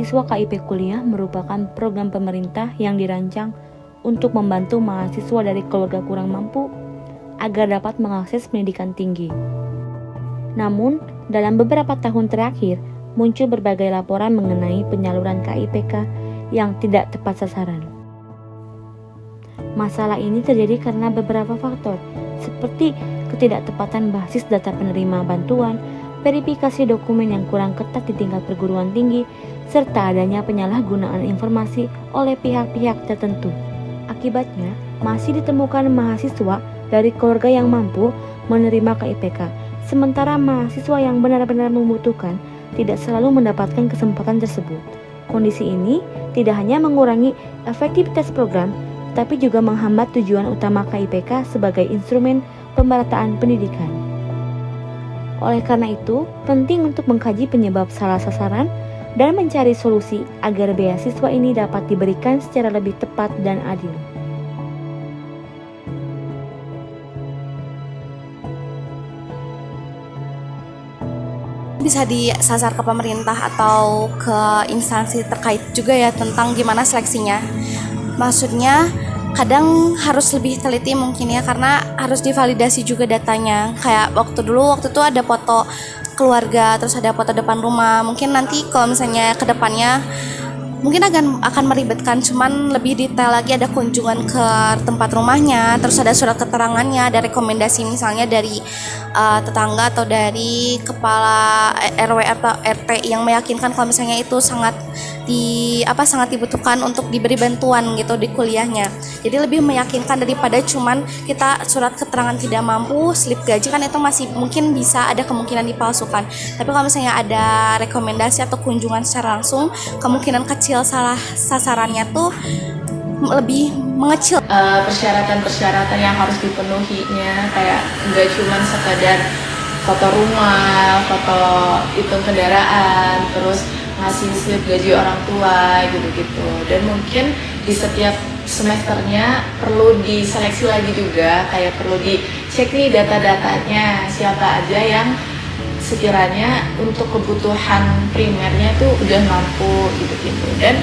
Beasiswa KIP Kuliah merupakan program pemerintah yang dirancang untuk membantu mahasiswa dari keluarga kurang mampu agar dapat mengakses pendidikan tinggi. Namun, dalam beberapa tahun terakhir, muncul berbagai laporan mengenai penyaluran KIPK yang tidak tepat sasaran. Masalah ini terjadi karena beberapa faktor, seperti ketidaktepatan basis data penerima bantuan, verifikasi dokumen yang kurang ketat di tingkat perguruan tinggi, serta adanya penyalahgunaan informasi oleh pihak-pihak tertentu. Akibatnya, masih ditemukan mahasiswa dari keluarga yang mampu menerima KIPK, sementara mahasiswa yang benar-benar membutuhkan tidak selalu mendapatkan kesempatan tersebut. Kondisi ini tidak hanya mengurangi efektivitas program, tapi juga menghambat tujuan utama KIPK sebagai instrumen pemerataan pendidikan. Oleh karena itu, penting untuk mengkaji penyebab salah sasaran dan mencari solusi agar beasiswa ini dapat diberikan secara lebih tepat dan adil. Bisa disasar ke pemerintah atau ke instansi terkait juga ya tentang gimana seleksinya. Maksudnya kadang harus lebih teliti mungkin ya, karena harus divalidasi juga datanya. Kayak waktu itu ada foto keluarga, terus ada foto depan rumah. Mungkin nanti kalau misalnya ke depannya mungkin akan meribetkan, cuman lebih detail lagi, ada kunjungan ke tempat rumahnya, terus ada surat keterangannya, ada rekomendasi misalnya dari tetangga atau dari kepala RW atau RT yang meyakinkan kalau misalnya itu sangat dibutuhkan untuk diberi bantuan gitu di kuliahnya. Jadi lebih meyakinkan daripada cuman kita surat keterangan tidak mampu, slip gaji, kan itu masih mungkin bisa ada kemungkinan dipalsukan. Tapi kalau misalnya ada rekomendasi atau kunjungan secara langsung, kemungkinan kecil salah sasarannya tuh lebih mengecil. Persyaratan yang harus dipenuhinya kayak nggak cuma sekadar foto rumah, foto hitung kendaraan, terus ngasih slip gaji orang tua gitu-gitu. Dan mungkin di setiap semesternya perlu diseleksi lagi juga, kayak perlu dicek nih data-datanya siapa aja yang sekiranya untuk kebutuhan primernya tuh udah mampu gitu-gitu. Dan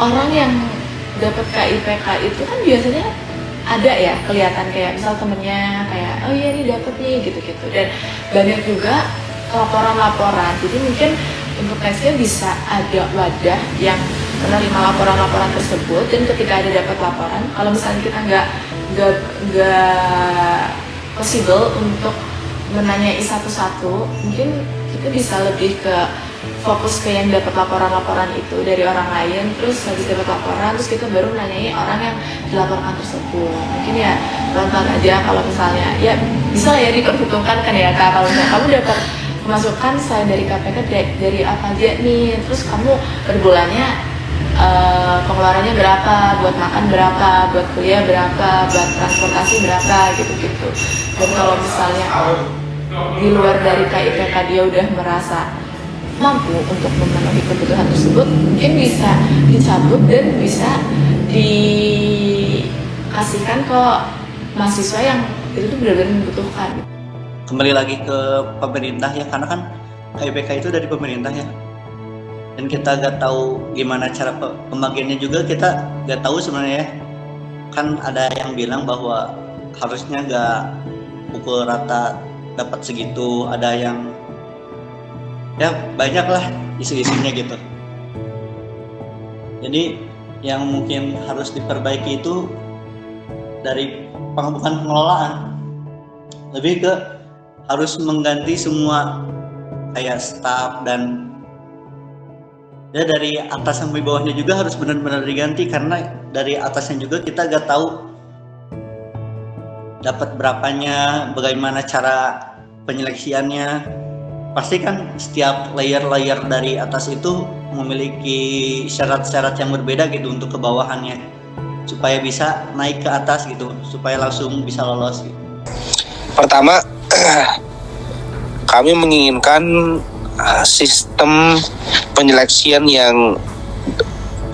orang yang dapat KIPK itu kan biasanya ada ya kelihatan, kayak misal temennya kayak oh iya ini dapet nih gitu-gitu. Dan banyak juga laporan-laporan, jadi mungkin untuk tesnya bisa ada wadah yang menerima laporan-laporan tersebut, dan ketika ada dapat laporan, kalau misalnya kita nggak possible untuk menanyai satu-satu, mungkin kita bisa lebih ke fokus ke yang dapat laporan-laporan itu dari orang lain, terus habis dapat laporan terus kita baru nanyai orang yang dilaporkan tersebut. Mungkin ya pelan-pelan aja, kalau misalnya ya bisa ya diperhitungkan kan ya Kak, kalau misalnya kamu dapat pemasukan selain dari KPK dari apa aja nih, terus kamu per bulannya pengeluarannya berapa, buat makan berapa, buat kuliah berapa, buat transportasi berapa gitu-gitu. Dan kalau misalnya di luar dari KIPK dia udah merasa mampu untuk memenuhi kebutuhan tersebut, mungkin bisa dicabut dan bisa dikasihkan ke mahasiswa yang itu tuh benar-benar membutuhkan. Kembali lagi ke pemerintah ya, karena kan KIPK itu dari pemerintah ya, dan kita gak tahu gimana cara pembagiannya juga, kita gak tahu sebenarnya ya. Kan ada yang bilang bahwa harusnya gak pukul rata dapat segitu, ada yang ya banyak lah isu-isunya gitu. Jadi yang mungkin harus diperbaiki itu dari bukan pengelolaan, lebih ke harus mengganti semua kayak staff, dan ya dari atas sampai bawahnya juga harus benar-benar diganti, karena dari atasnya juga kita gak tahu dapat berapanya, bagaimana cara penyeleksiannya. Pasti kan setiap layer-layer dari atas itu memiliki syarat-syarat yang berbeda gitu untuk ke bawahannya, supaya bisa naik ke atas gitu, supaya langsung bisa lolos gitu. Pertama, kami menginginkan sistem penyeleksian yang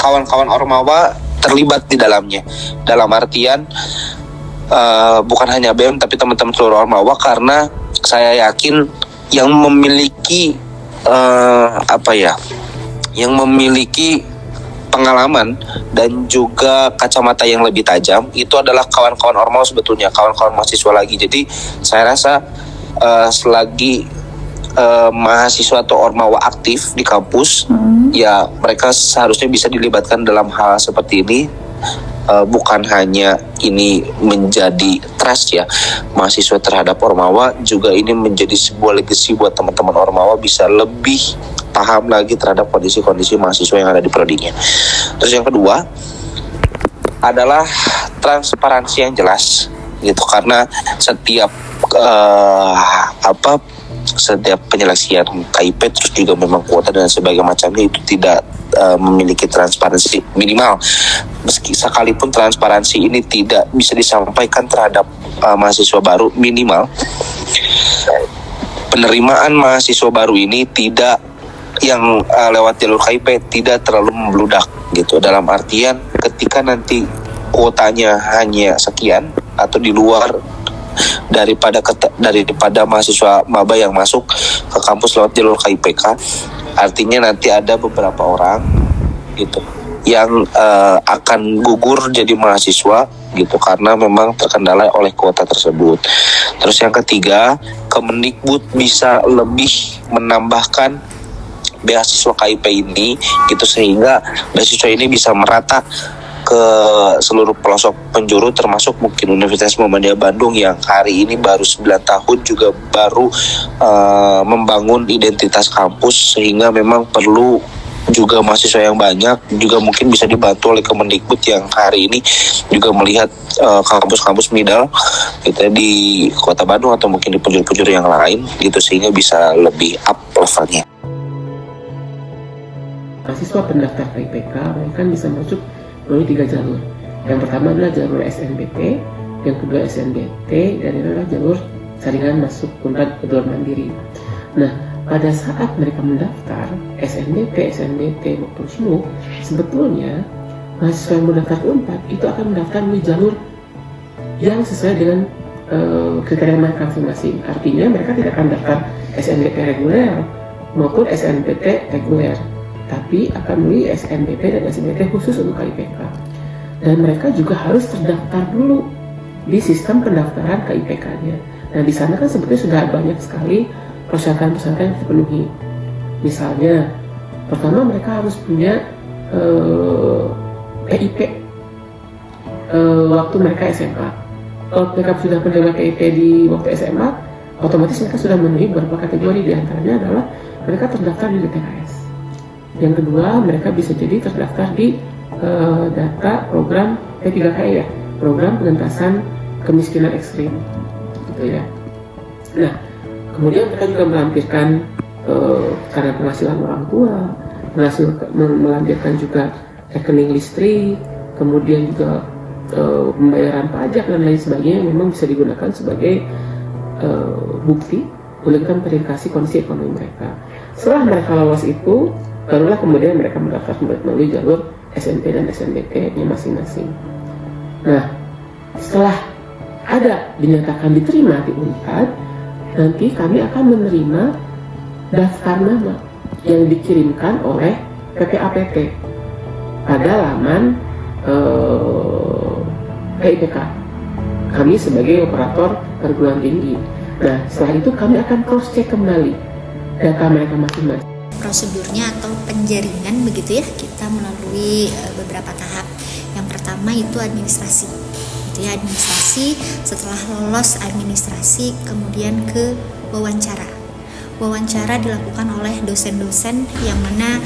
kawan-kawan Ormawa terlibat di dalamnya. Dalam artian bukan hanya BEM tapi teman-teman seluruh Ormawa, karena saya yakin yang memiliki yang memiliki pengalaman dan juga kacamata yang lebih tajam itu adalah kawan-kawan ormawa sebetulnya, kawan-kawan mahasiswa lagi. Jadi saya rasa selagi mahasiswa atau ormawa aktif di kampus, ya mereka seharusnya bisa dilibatkan dalam hal seperti ini. Bukan hanya ini menjadi trust ya mahasiswa terhadap ormawa, juga ini menjadi sebuah legacy buat teman-teman ormawa bisa lebih paham lagi terhadap kondisi-kondisi mahasiswa yang ada di prodinya. Terus yang kedua adalah transparansi yang jelas gitu, karena setiap setiap penyeleksian KIP terus juga memang kuota dan sebagainya macamnya itu tidak memiliki transparansi minimal. Meski sekalipun transparansi ini tidak bisa disampaikan terhadap mahasiswa baru, minimal penerimaan mahasiswa baru ini tidak yang lewat jalur KIP tidak terlalu membludak gitu. Dalam artian ketika nanti kuotanya hanya sekian atau di luar daripada mahasiswa maba yang masuk ke kampus lewat jalur KIPK, artinya nanti ada beberapa orang gitu yang akan gugur jadi mahasiswa gitu karena memang terkendala oleh kuota tersebut. Terus yang ketiga, Kemendikbud bisa lebih menambahkan beasiswa KIP ini gitu sehingga beasiswa ini bisa merata ke seluruh pelosok penjuru, termasuk mungkin Universitas Muhammadiyah Bandung yang hari ini baru 9 tahun juga baru membangun identitas kampus, sehingga memang perlu juga mahasiswa yang banyak, juga mungkin bisa dibantu oleh Kemendikbud yang hari ini juga melihat kampus-kampus MIDAL gitu di Kota Bandung atau mungkin di penjuru-penjuru yang lain gitu, sehingga bisa lebih up levelnya. Mahasiswa pendaftar KIPK mereka bisa masuk melalui 3 jalur. Yang pertama adalah jalur SNBT, yang kedua SNBT, dan ini adalah jalur saringan masuk Unpad jalur mandiri. Nah, pada saat mereka mendaftar SNBT, SNBT maupun SMUK, sebetulnya mahasiswa yang mendaftar ke Unpad itu akan mendaftar melalui jalur yang sesuai dengan kriteria mereka masing-masing. Artinya mereka tidak akan daftar SNBT reguler maupun SNBT reguler, tapi akan melalui SNBP dan SNBT khusus untuk KIPK. Dan mereka juga harus terdaftar dulu di sistem pendaftaran KIPK-nya. Nah, di sana kan sebetulnya sudah banyak sekali persyaratan-persyaratan yang dipenuhi. Misalnya, pertama mereka harus punya PIP waktu mereka SMA. Kalau mereka sudah menerima PIP di waktu SMA, otomatis mereka sudah memenuhi beberapa kategori. Di antaranya adalah mereka terdaftar di DTKS. Yang kedua, mereka bisa jadi terdaftar di data program P3KI ya, program pengentasan kemiskinan ekstrim, gitu ya. Nah, kemudian mereka juga melampirkan karena penghasilan orang tua, melampirkan juga rekening listrik, kemudian juga pembayaran pajak dan lain sebagainya, yang memang bisa digunakan sebagai bukti menunjukkan verifikasi kondisi ekonomi mereka. Setelah mereka lolos itu, barulah kemudian mereka mendaftar melalui jalur SNP dan SNBT-nya masing-masing. Nah, setelah ada dinyatakan diterima di Unpad, nanti kami akan menerima daftar nama yang dikirimkan oleh PPAPT pada laman KIPK. Kami sebagai operator perguruan tinggi. Nah, setelah itu kami akan cross-check kembali data mereka masing-masing. Prosedurnya atau penjaringan begitu ya, kita melalui beberapa tahap. Yang pertama itu administrasi, gitu ya, administrasi. Setelah lolos administrasi, kemudian ke wawancara. Wawancara dilakukan oleh dosen-dosen yang mana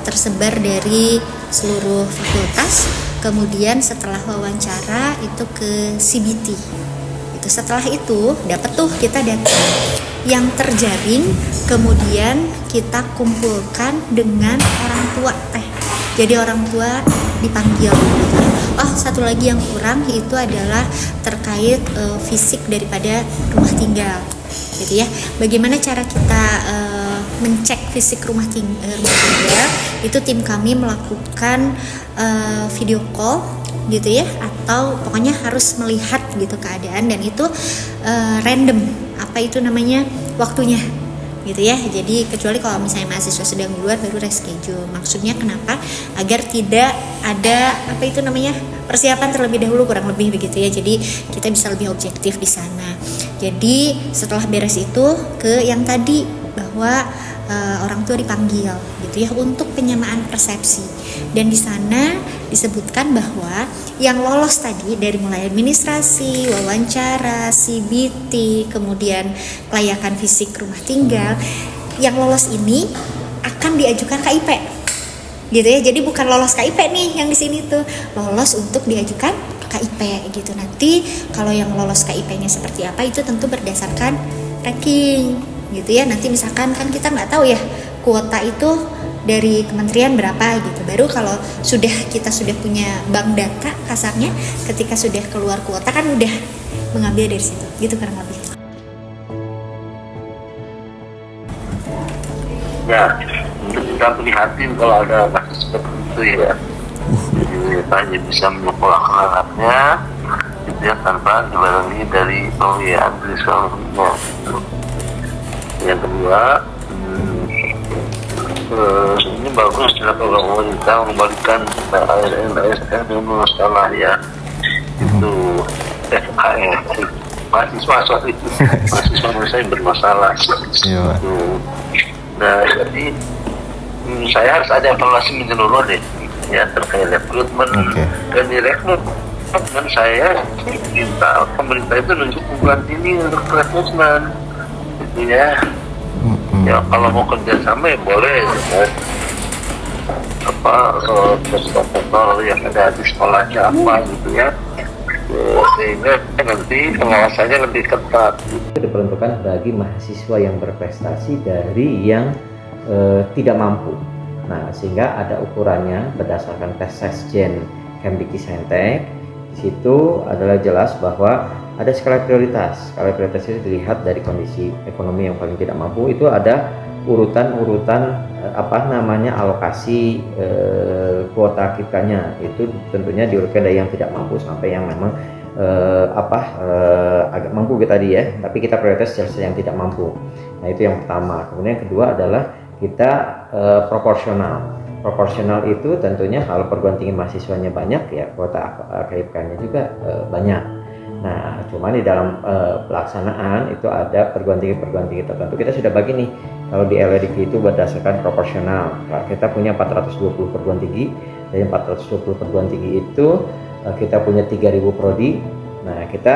tersebar dari seluruh fakultas. Kemudian setelah wawancara itu ke CBT. Setelah itu dapat tuh kita data yang terjaring, kemudian kita kumpulkan dengan orang tua teh. Jadi orang tua dipanggil. Oh, satu lagi yang kurang itu adalah terkait fisik daripada rumah tinggal, gitu ya. Bagaimana cara kita mencek fisik rumah tinggal? Itu tim kami melakukan video call, gitu ya, atau pokoknya harus melihat gitu keadaan, dan itu random, apa itu namanya, waktunya gitu ya. Jadi kecuali kalau misalnya mahasiswa sedang di luar baru reschedule. Maksudnya kenapa? Agar tidak ada persiapan terlebih dahulu, kurang lebih begitu ya. Jadi kita bisa lebih objektif di sana. Jadi setelah beres itu ke yang tadi bahwa orang tua dipanggil gitu ya untuk penyamaan persepsi, dan di sana disebutkan bahwa yang lolos tadi dari mulai administrasi, wawancara, CBT, kemudian kelayakan fisik rumah tinggal, yang lolos ini akan diajukan KIP gitu ya. Jadi bukan lolos KIP nih yang di sini tuh, lolos untuk diajukan KIP gitu. Nanti kalau yang lolos KIP-nya seperti apa itu tentu berdasarkan ranking gitu ya. Nanti misalkan kan kita nggak tahu ya kuota itu dari kementerian berapa gitu. Baru kalau kita sudah punya bank data kasarnya, ketika sudah keluar kuota kan udah mengambil dari situ gitu kurang lebih. Ya, untuk kita prihatin kalau ada kasus seperti itu ya. Jadi kita hanya bisa menyekolahkan anaknya gitu ya, tanpa dibarengi dari administrasinya. Yang kedua, ini bagus dilakukan pemerintah mengembalikan ASN yang masalah ya itu mahasiswa Indonesia yang bermasalah. Nah jadi saya harus ada evaluasi menyeluruh deh ya terkait rekrutmen dan direkrut. Dan saya minta pemerintah itu nunjuk bulan ini untuk rekrutmen gitu ya. Ya kalau mau kerjasama ya boleh ya. Protokol yang ada di sekolahnya apa gitu ya, sehingga nanti pengawasannya lebih ketat. Itu diperuntukkan bagi mahasiswa yang berprestasi dari yang tidak mampu. Nah, sehingga ada ukurannya berdasarkan tes Sesjen Kemdikti-Saintek. Di situ adalah jelas bahwa ada skala prioritas. Skala prioritas itu dilihat dari kondisi ekonomi yang paling tidak mampu. Itu ada urutan-urutan alokasi kuota KIPK-nya. Itu tentunya diurutkan dari yang tidak mampu sampai yang memang agak mampu tadi ya. Tapi kita prioritas yang tidak mampu. Nah, itu yang pertama. Kemudian yang kedua adalah kita proporsional. Proporsional itu tentunya kalau perguruan tinggi mahasiswanya banyak ya kuota KIPK-nya juga banyak. Nah, cuman di dalam pelaksanaan itu ada perguruan tinggi tertentu. Kita sudah bagi nih, kalau di LDK itu berdasarkan proporsional. Nah, kita punya 420 perguruan tinggi, dari 420 perguruan tinggi itu kita punya 3.000 prodi. Nah, kita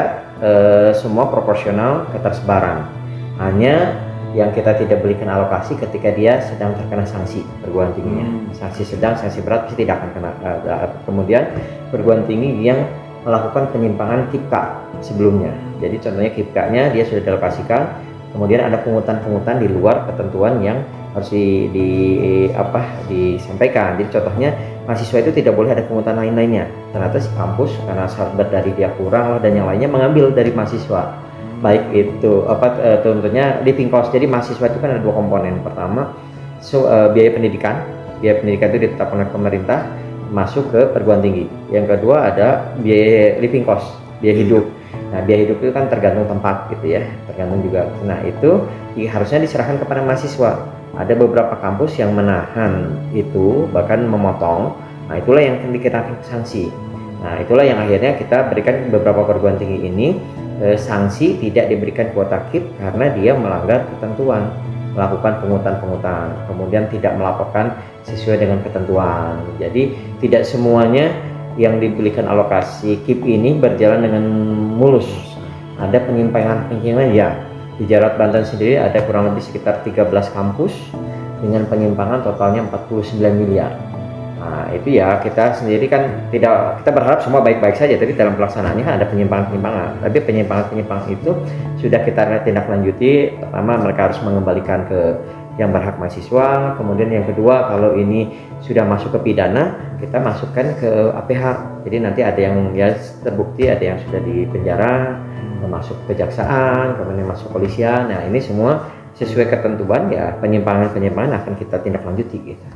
semua proporsional ketersebaran. Hanya yang kita tidak berikan alokasi ketika dia sedang terkena sanksi perguruan tingginya. Sanksi sedang, sanksi berat pasti tidak akan kena. Kemudian perguruan tinggi yang melakukan penyimpangan KIPK sebelumnya. Jadi contohnya KIPK-nya dia sudah dialokasikan, kemudian ada pungutan-pungutan di luar ketentuan yang harus disampaikan. Jadi contohnya mahasiswa itu tidak boleh ada pungutan lain-lainnya. Ternyata si kampus karena sahabat dari dia kurang dan yang lainnya mengambil dari mahasiswa. Baik itu tentunya living cost. Jadi mahasiswa itu kan ada dua komponen. Pertama biaya pendidikan. Biaya pendidikan itu ditetapkan oleh pemerintah masuk ke perguruan tinggi. Yang kedua ada biaya living cost, biaya hidup. Nah, biaya hidup itu kan tergantung tempat gitu ya, tergantung juga. Nah, itu harusnya diserahkan kepada mahasiswa. Ada beberapa kampus yang menahan itu, bahkan memotong. Nah, itulah yang dikenakan sanksi. Nah, itulah yang akhirnya kita berikan beberapa perguruan tinggi ini sanksi tidak diberikan kuota KIP karena dia melanggar ketentuan, melakukan pungutan-pungutan, kemudian tidak melaporkan sesuai dengan ketentuan. Jadi tidak semuanya yang diberikan alokasi KIP ini berjalan dengan mulus. Ada penyimpangan ya. Di Jawa Banten sendiri ada kurang lebih sekitar 13 kampus dengan penyimpangan totalnya 49 miliar. Nah, itu ya kita sendiri kan kita berharap semua baik-baik saja, tapi dalam pelaksanaannya kan ada penyimpangan-penyimpangan. Tapi penyimpangan-penyimpangan itu sudah kita tindak lanjuti. Pertama, mereka harus mengembalikan ke yang berhak mahasiswa. Kemudian yang kedua, kalau ini sudah masuk ke pidana, kita masukkan ke APH. Jadi nanti ada yang ya terbukti, ada yang sudah di penjara, masuk kejaksaan, kemudian masuk polisian. Nah, ini semua sesuai ketentuan ya, penyimpangan-penyimpangan akan kita tindak lanjuti gitu.